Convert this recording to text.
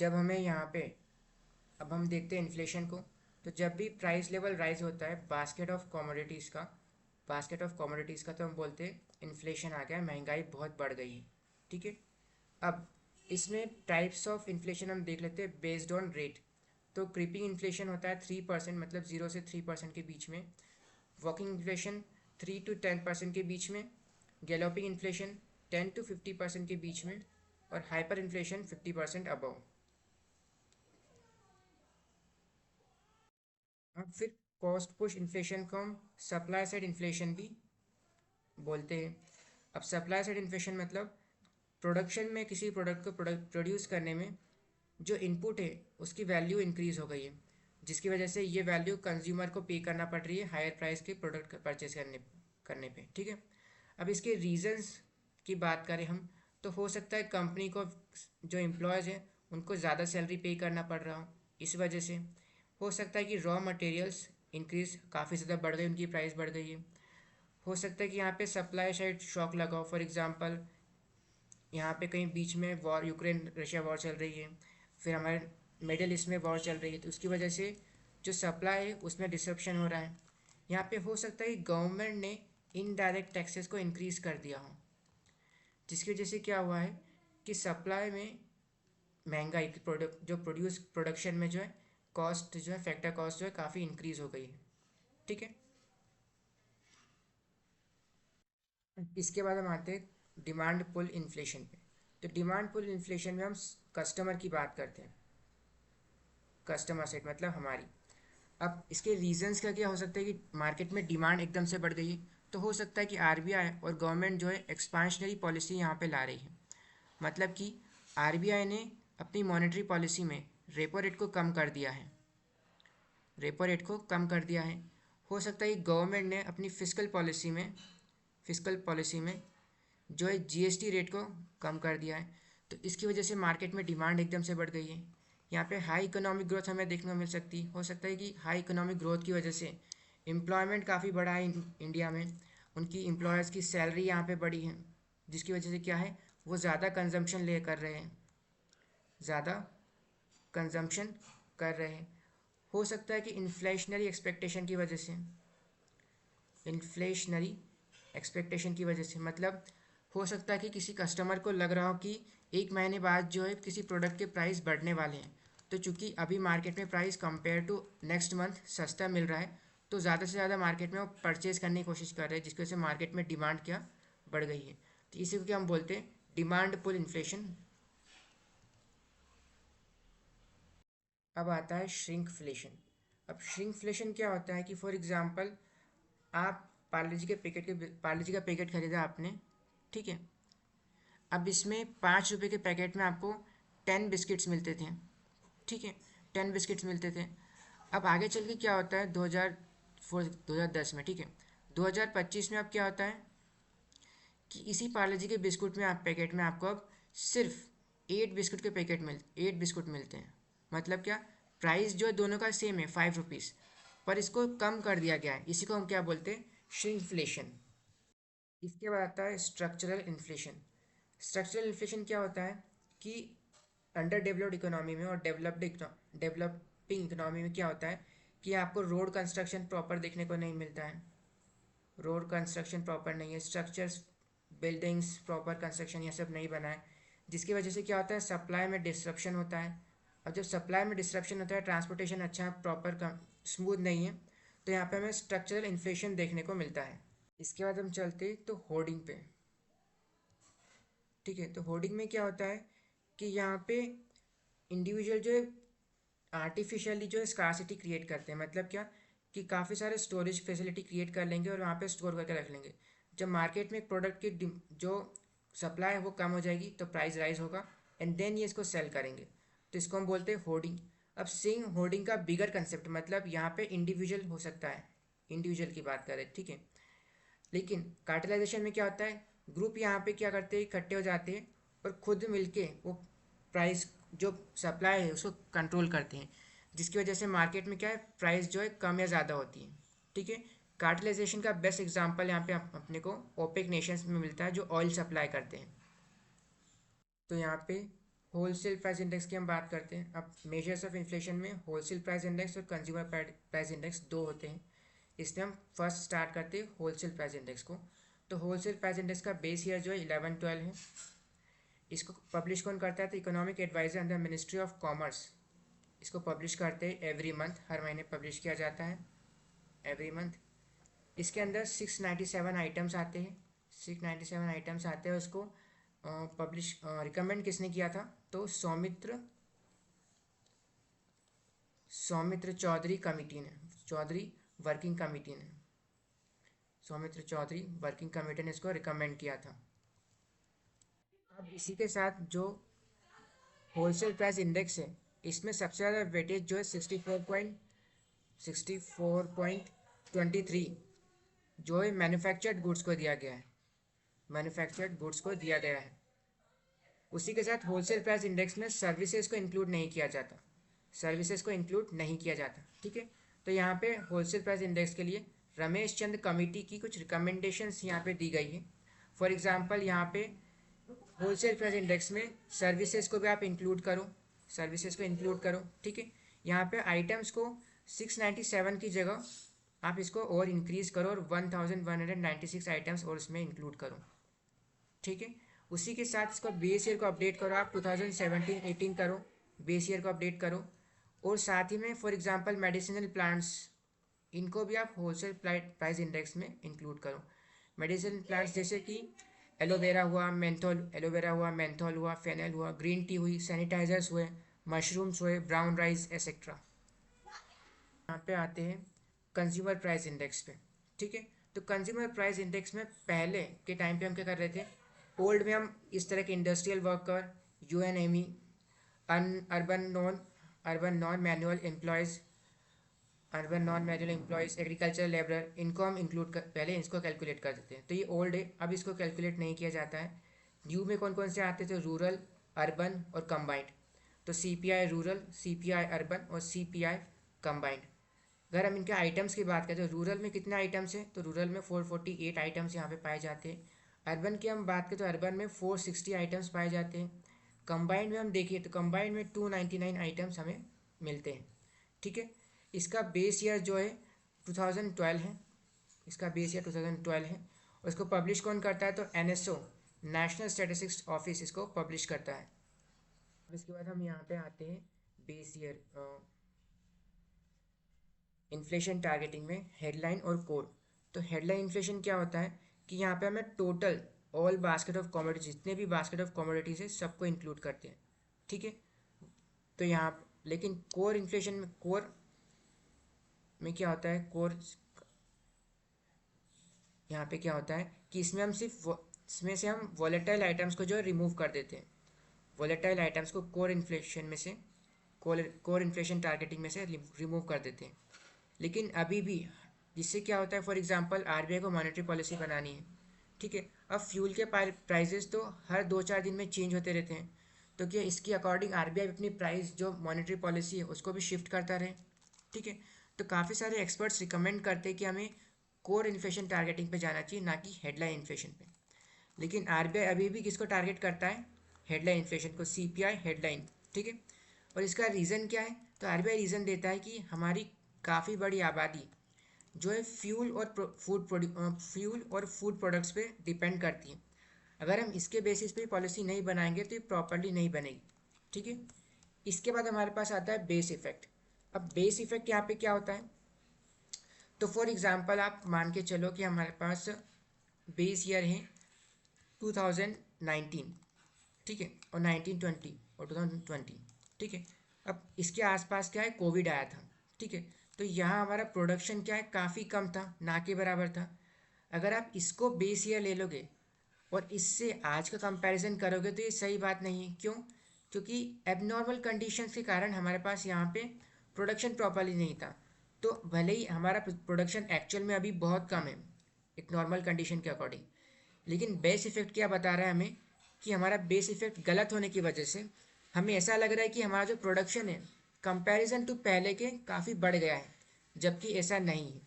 जब हमें यहाँ पे अब हम देखते हैं इन्फ्लेशन को। तो जब भी प्राइस लेवल राइज होता है बास्केट ऑफ कमोडिटीज़ का तो हम बोलते हैं इन्फ्लेशन आ गया है, महंगाई बहुत बढ़ गई है। ठीक है। अब इसमें टाइप्स ऑफ इन्फ्लेशन हम देख लेते हैं बेस्ड ऑन रेट। तो क्रीपिंग इन्फ्लेशन होता है 3%, मतलब 0 से 3% के बीच में। वॉकिंग इन्फ्लेशन 3 to 10% के बीच में। गैलोपिंग इन्फ्लेशन 10 to 50% के बीच में। और हाइपर इन्फ्लेशन 50% अबव। अब फिर कॉस्ट पुश इन्फ्लेशन को हम सप्लाई साइड इन्फ्लेशन भी बोलते हैं। अब सप्लाई साइड इन्फ्लेशन मतलब प्रोडक्शन में किसी प्रोडक्ट को प्रोड्यूस करने में जो इनपुट है उसकी वैल्यू इंक्रीज हो गई है, जिसकी वजह से ये वैल्यू कंज्यूमर को पे करना पड़ रही है हायर प्राइस के प्रोडक्ट परचेज करने करने पे। ठीक है। अब इसके रीजंस की बात करें हम, तो हो सकता है कंपनी को जो एम्प्लॉयज़ हैं उनको ज़्यादा सैलरी पे करना पड़ रहा हो, इस वजह से। हो सकता है कि रॉ मटेरियल्स इंक्रीज काफ़ी ज़्यादा बढ़ गई, उनकी प्राइस बढ़ गई है। हो सकता है कि यहाँ पे सप्लाई साइड शॉक लगा हो, फॉर एग्जांपल यहाँ पे कहीं बीच में वॉर, यूक्रेन रशिया वॉर चल रही है, फिर हमारे मिडिल ईस्ट में वॉर चल रही है, तो उसकी वजह से जो सप्लाई है उसमें डिसरप्शन हो रहा है। यहाँ पे हो सकता है कि गवर्नमेंट ने इनडायरेक्ट टैक्सेस को इंक्रीज कर दिया हो, जिसकी वजह से क्या हुआ है कि सप्लाई में महंगाई की प्रोडक्ट जो प्रोडक्शन में जो है कॉस्ट जो है फैक्टर कॉस्ट जो है काफ़ी इंक्रीज हो गई है। ठीक है। इसके बाद हम आते हैं डिमांड पुल इन्फ्लेशन पे। तो डिमांड पुल इन्फ्लेशन में हम कस्टमर की बात करते हैं, कस्टमर सेट मतलब हमारी। अब इसके रीजंस का क्या हो सकता है कि मार्केट में डिमांड एकदम से बढ़ गई है, तो हो सकता है कि आरबीआई और गवर्नमेंट जो है एक्सपांशनरी पॉलिसी यहाँ पे ला रही है। मतलब कि आरबीआई ने अपनी मॉनेटरी पॉलिसी में रेपो रेट को कम कर दिया है, रेपो रेट को कम कर दिया है। हो सकता है कि गवर्नमेंट ने अपनी फिजिकल पॉलिसी में जो है जीएसटी रेट को कम कर दिया है। तो इसकी वजह से मार्केट में डिमांड एकदम से बढ़ गई है। यहाँ पे हाई इकोनॉमिक ग्रोथ हमें देखने को मिल सकती हो सकता है कि हाई इकोनॉमिक ग्रोथ की वजह से एम्प्लॉयमेंट काफ़ी बढ़ा है इंडिया में, उनकी एम्प्लॉयज़ की सैलरी यहाँ पे बढ़ी है, जिसकी वजह से क्या है वो ज़्यादा कंजम्पशन ले कर रहे हैं, ज़्यादा कंजम्पशन कर रहे हैं। हो सकता है कि इन्फ्लेशनरी एक्सपेक्टेशन की वजह से मतलब हो सकता है कि किसी कस्टमर को लग रहा हो कि एक महीने बाद जो है किसी प्रोडक्ट के प्राइस बढ़ने वाले हैं, तो चूंकि अभी मार्केट में price compare to next month सस्ता मिल रहा है, तो ज़्यादा से ज़्यादा मार्केट में वो परचेज करने की कोशिश कर रहे हैं, जिसकी वजह से मार्केट में डिमांड क्या बढ़ गई है। तो इसी को क्या हम बोलते हैं डिमांड पुल इन्फ्लेशन। अब आता है श्रिंकफ्लेशन। अब श्रिंकफ्लेशन क्या होता है कि फॉर एग्जांपल आप पार्ले जी का पैकेट खरीदा आपने। ठीक है। अब इसमें 5 रुपये के पैकेट में आपको 10 बिस्किट्स मिलते थे। ठीक है। 10 बिस्किट्स मिलते थे। अब आगे चल के क्या होता है 2010 में। ठीक है। 2025 में अब क्या होता है कि इसी पार्ले जी के बिस्कुट में आप पैकेट में आपको अब सिर्फ 8 बिस्कुट मिलते हैं। मतलब क्या, प्राइस जो है दोनों का सेम है 5 रुपीज़, पर इसको कम कर दिया गया है। इसी को हम क्या बोलते हैं श्रिंकफ्लेशन। इसके बाद आता है स्ट्रक्चरल इन्फ्लेशन। स्ट्रक्चरल इन्फ्लेशन क्या होता है कि अंडर डेवलप्ड इकोनॉमी में और डेवलपिंग इकोनॉमी में क्या होता है कि आपको रोड कंस्ट्रक्शन प्रॉपर देखने को नहीं मिलता है, रोड कंस्ट्रक्शन प्रॉपर नहीं है, स्ट्रक्चर्स बिल्डिंग्स प्रॉपर कंस्ट्रक्शन ये सब नहीं बना है, जिसकी वजह से क्या होता है सप्लाई में डिसरप्शन होता है। अब जब सप्लाई में डिसरप्शन होता है, ट्रांसपोर्टेशन अच्छा प्रॉपर स्मूथ नहीं है, तो यहाँ पे हमें स्ट्रक्चरल इन्फ्लेशन देखने को मिलता है। इसके बाद हम चलते तो होर्डिंग पे। ठीक है। तो होर्डिंग में क्या होता है कि यहाँ पे इंडिविजुअल जो है आर्टिफिशियली जो है स्कार्सिटी क्रिएट करते हैं। मतलब क्या कि काफ़ी सारे स्टोरेज फैसिलिटी क्रिएट कर लेंगे और वहाँ पे स्टोर करके रख लेंगे। जब मार्केट में एक प्रोडक्ट की जो सप्लाई है वो कम हो जाएगी तो प्राइस राइज होगा, एंड देन ये इसको सेल करेंगे। तो इसको हम बोलते हैं होर्डिंग। अब सेइंग होर्डिंग का बिगर कंसेप्ट मतलब यहाँ पे इंडिविजुअल हो सकता है, इंडिविजुअल की बात करें। ठीक है। लेकिन कार्टेलाइजेशन में क्या होता है, ग्रुप यहाँ पे क्या करते हैं इकट्ठे हो जाते हैं और खुद मिलके वो प्राइस जो सप्लाई है उसको कंट्रोल करते हैं, जिसकी वजह से मार्केट में क्या है प्राइस जो है कम या ज़्यादा होती है। ठीक है। कार्टेलाइजेशन का बेस्ट एग्जांपल यहाँ पे अपने को ओपेक नेशंस में मिलता है जो ऑयल सप्लाई करते हैं। तो यहाँ पे होलसेल प्राइस इंडेक्स की हम बात करते हैं। अब मेजर्स ऑफ इन्फ्लेशन में होलसेल प्राइस इंडेक्स और कंज्यूमर प्राइस इंडेक्स दो होते हैं। इसमें हम फर्स्ट स्टार्ट करते हैं होलसेल प्राइस इंडेक्स को। तो होलसेल प्राइस इंडेक्स का बेस ईयर जो है 11-12 है। इसको पब्लिश कौन करता है? तो economic adviser under ministry of commerce इसको पब्लिश करते हैं एवरी मंथ, हर महीने पब्लिश किया जाता है एवरी मंथ। इसके अंदर 697 आइटम्स आते हैं। 697 आइटम्स आते हैं। उसको पब्लिश रिकमेंड किसने किया था? तो सौमित्र चौधरी कमेटी ने, चौधरी वर्किंग कमेटी ने, सौमित्र चौधरी वर्किंग कमेटी ने इसको रिकमेंड किया था। अब इसी के साथ जो होलसेल प्राइस इंडेक्स है, इसमें सबसे ज़्यादा वेटेज जो है 64.23 जो है मैन्युफैक्चर्ड गुड्स को दिया गया है, मैन्युफैक्चर्ड गुड्स को दिया गया है। उसी के साथ होलसेल प्राइस इंडेक्स में सर्विसेज को इंक्लूड नहीं किया जाता, सर्विसेज को इंक्लूड नहीं किया जाता। ठीक है, तो यहाँ पे होलसेल प्राइस इंडेक्स के लिए रमेश चंद कमेटी की कुछ रिकमेंडेशंस यहाँ पे दी गई है। फॉर एग्जांपल यहाँ पे होलसेल प्राइस इंडेक्स में सर्विसेज को भी आप इंक्लूड करो, सर्विसेज को इंक्लूड करो। ठीक है, यहाँ पे आइटम्स को 697 की जगह आप इसको और इंक्रीज करो और 1196 आइटम्स और इसमें इंक्लूड करो। ठीक है, उसी के साथ इसको बेस ईयर को अपडेट करो, आप 2017-18 करो, बेस ईयर को अपडेट करो। और साथ ही में फॉर एग्जांपल मेडिसिनल प्लांट्स, इनको भी आप होलसेल प्राइस इंडेक्स में इंक्लूड करो। मेडिसिनल प्लांट्स जैसे कि एलोवेरा हुआ, मेंथोल, एलोवेरा हुआ, मेंथोल हुआ, फेनल हुआ, ग्रीन टी हुई, सैनिटाइजर्स हुए, मशरूम्स हुए, ब्राउन राइस एक्सेट्रा। यहाँ पे आते हैं कंज्यूमर प्राइस इंडेक्स पे। ठीक है, तो कंज्यूमर प्राइस इंडेक्स में पहले के टाइम पे हम क्या कर रहे थे? ओल्ड में हम इस तरह के industrial worker, UNME, urban non manual employees, urban non manual employees, agricultural labourer, इनको हम इंक्लूड कर पहले इसको कैलकुलेट कर देते हैं। तो ये ओल्ड है, अब इसको कैलकुलेट नहीं किया जाता है। न्यू में कौन कौन से आते थे? रूरल, अर्बन और कंबाइंड। तो सीपीआई रूरल, सीपीआई अर्बन और सीपीआई कंबाइंड। अगर हम इनके आइटम्स की बात करें तो रूरल में कितने आइटम्स हैं? तो रूरल में 448 आइटम्स यहाँ पे पाए जाते हैं। अर्बन की हम बात करें तो अर्बन में 460 आइटम्स पाए जाते हैं। कंबाइंड में हम देखिए तो कंबाइंड में 299 आइटम्स हमें मिलते हैं। ठीक है, इसका बेस ईयर जो है 2012 है, इसका बेस ईयर 2012 है। और इसको पब्लिश कौन करता है? तो एनएसओ, नेशनल स्टैटिस्टिक्स ऑफिस इसको पब्लिश करता है। अब इसके बाद हम यहाँ पे आते हैं बेस ईयर इन्फ्लेशन टारगेटिंग में हेडलाइन और कोर। तो हेडलाइन इन्फ्लेशन क्या होता है कि यहाँ पे हमें total all basket of commodities, जितने भी बास्केट ऑफ कमोडिटीज है सबको इंक्लूड करते हैं। ठीक है, तो यहाँ लेकिन कोर इन्फ्लेशन में, कोर में क्या होता है? कोर यहाँ पे क्या होता है कि इसमें हम इसमें से हम वॉलेटाइल आइटम्स को जो है रिमूव कर देते हैं। वॉलेटाइल आइटम्स को कोर इन्फ्लेशन में से, कोर इन्फ्लेशन टारगेटिंग में से रिमूव कर देते हैं। लेकिन अभी भी जिससे क्या होता है, फॉर एग्जांपल आरबीआई को मॉनेटरी पॉलिसी बनानी है। ठीक है, अब फ्यूल के प्राइजेस तो हर 2-4 दिन में चेंज होते रहते हैं। तो क्या इसके अकॉर्डिंग आरबीआई अपनी प्राइस जो मॉनेटरी पॉलिसी है उसको भी शिफ्ट करता रहे। ठीक है, तो काफ़ी सारे एक्सपर्ट्स रिकमेंड करते हैं कि हमें कोर इन्फ्लेशन टारगेटिंग पे जाना चाहिए, ना कि हेडलाइन इन्फ्लेशन पे। लेकिन आरबीआई अभी भी किसको टारगेट करता है? हेडलाइन इन्फ्लेशन को, सीपीआई हेडलाइन। ठीक है, और इसका रीज़न क्या है? तो आरबीआई रीज़न देता है कि हमारी काफ़ी बड़ी आबादी जो है फ्यूल और फूड प्रोडक्ट्स पे डिपेंड करती है। अगर हम इसके बेसिस पे पॉलिसी नहीं बनाएंगे तो ये प्रॉपरली नहीं बनेगी। ठीक है, इसके बाद हमारे पास आता है बेस इफेक्ट। अब बेस इफेक्ट यहाँ पे क्या होता है? तो फॉर एग्जांपल आप मान के चलो कि हमारे पास बेस ईयर है 2019, ठीक है, और 1920 और 2020। ठीक है, अब इसके आसपास क्या है? कोविड आया था। ठीक है, तो यहाँ हमारा प्रोडक्शन क्या है? काफ़ी कम था, ना के बराबर था। अगर आप इसको बेस ईयर ले लोगे और इससे आज का कंपैरिजन करोगे तो ये सही बात नहीं है। क्यों? क्योंकि एबनॉर्मल कंडीशंस के कारण हमारे पास यहाँ पे प्रोडक्शन प्रॉपरली नहीं था। तो भले ही हमारा प्रोडक्शन एक्चुअल में अभी बहुत कम है एक नॉर्मल कंडीशन के अकॉर्डिंग, लेकिन बेस इफेक्ट क्या बता रहा है हमें कि हमारा बेस इफेक्ट गलत होने की वजह से हमें ऐसा लग रहा है कि हमारा जो प्रोडक्शन है कंपैरिजन टू पहले के काफ़ी बढ़ गया है, जबकि ऐसा नहीं है।